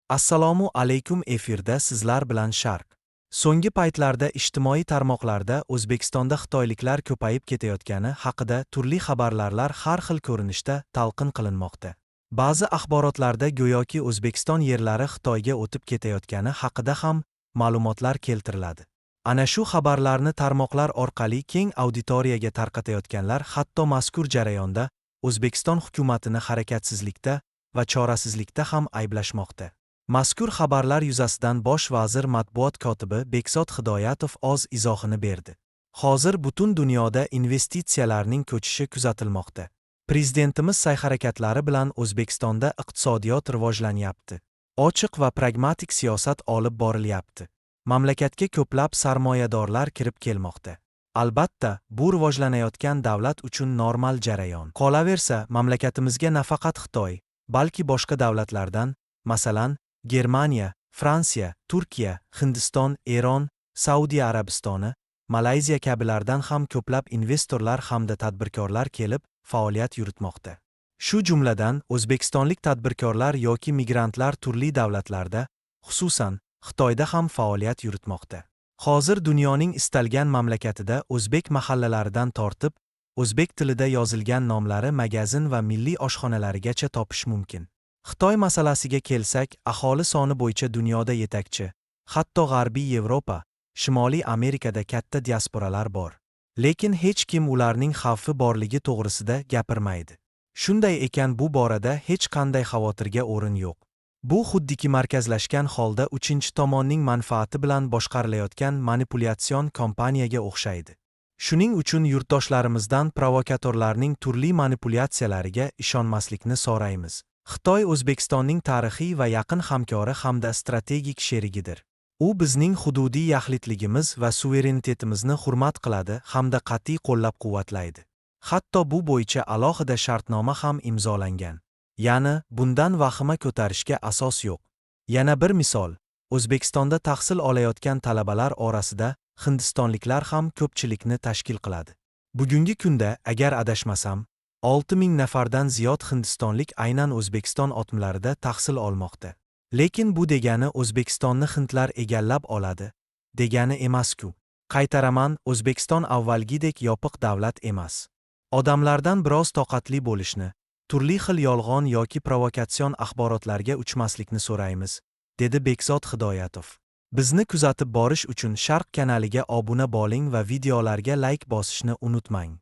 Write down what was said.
Assalomu alaykum, efirda sizlar bilan Sharq. So'nggi paytlarda ijtimoiy tarmoqlarda O'zbekistonda xitoyliklar ko'payib ketayotgani haqida turli xabarlar har xil ko'rinishda talqin qilinmoqda. Ba'zi axborotlarda go'yoki O'zbekiston yerlari Xitoyga o'tib ketayotgani haqida ham ma'lumotlar keltiriladi. Ana shu xabarlarni tarmoqlar orqali keng auditoriyaga tarqatayotganlar hatto mazkur jarayonda O'zbekiston hukumatini harakatsizlikda va chorasizlikda ham ayblashmoqda. Mazkur xabarlar yuzasidan Bosh vazir matbuot kotibi Bekzod Hidoyatov o'z izohini berdi. Hozir butun dunyoda investitsiyalarning ko'chishi kuzatilmoqda. Prezidentimiz sa'y-harakatlari bilan O'zbekistonda iqtisodiyot rivojlanyapti. Ochiq va pragmatik siyosat olib borilyapti. Mamlakatga ko'plab sarmoyadorlar kirib kelmoqda. Albatta, bu rivojlanayotgan davlat uchun normal jarayon. Qolaversa, mamlakatimizga nafaqat Xitoy, balki boshqa davlatlardan, masalan, Germaniya, Fransiya, Turkiya, Hindiston, Eron, Saudiya Arabistoni, Malayziya kabilardan ham ko'plab investorlar hamda tadbirkorlar kelib faoliyat yuritmoqda. Shu jumladan o'zbekistonlik tadbirkorlar yoki migrantlar turli davlatlarda, xususan Xitoyda ham faoliyat yuritmoqda. Hozir dunyoning istalgan mamlakatida o'zbek mahallalaridan tortib, o'zbek tilida yozilgan nomlari magazin va milliy oshxonalarigacha topish mumkin. Xitoy masalasiga kelsak, aholi soni bo'yicha dunyoda yetakchi, hatto G'arbiy Yevropa, Shimoliy Amerikada katta diasporalar bor. Lekin hech kim ularning xavfi borligi to'g'risida gapirmaydi. Shunday ekan, bu borada hech qanday xavotirga o'rin yo'q. Bu xuddiki markazlashgan holda uchinchi tomonning manfaati bilan boshqarilayotgan manipulятsion kompaniyaga o'xshaydi. Shuning uchun yurtdoshlarimizdan provokatorlarning turli manipulyatsiyalariga ishonmaslikni so'raymiz. Xitoy O'zbekistonning tarixiy va yaqin hamkori hamda strategik sherigidir. U bizning hududiy yaxlitligimiz va suverenitetimizni hurmat qiladi hamda qat'iy qo'llab-quvvatlaydi. Hatto bu bo'yicha alohida shartnoma ham imzolangan. Ya'ni, bundan vahima ko'tarishga asos yo'q. Yana bir misol, O'zbekistonda tahsil olayotgan talabalar orasida hindistonliklar ham ko'pchilikni tashkil qiladi. Bugungi kunda, agar adashmasam, 6000 nafardan ziyod hindistonlik aynan O'zbekiston otmlarida tahsil olmoqda. Lekin bu degani O'zbekistonni hindlar egallab oladi, degani emas-ku. Qaytaraman, O'zbekiston avvalgidek yopiq davlat emas. Odamlardan biroz toqatli bo'lishni, turli xil yolg'on yoki provokatsion axborotlarga uchmaslikni so'raymiz, dedi Bekzod Hidoyatov. Bizni kuzatib borish uchun Sharq kanaliga obuna bo'ling va videolarga like bosishni unutmang.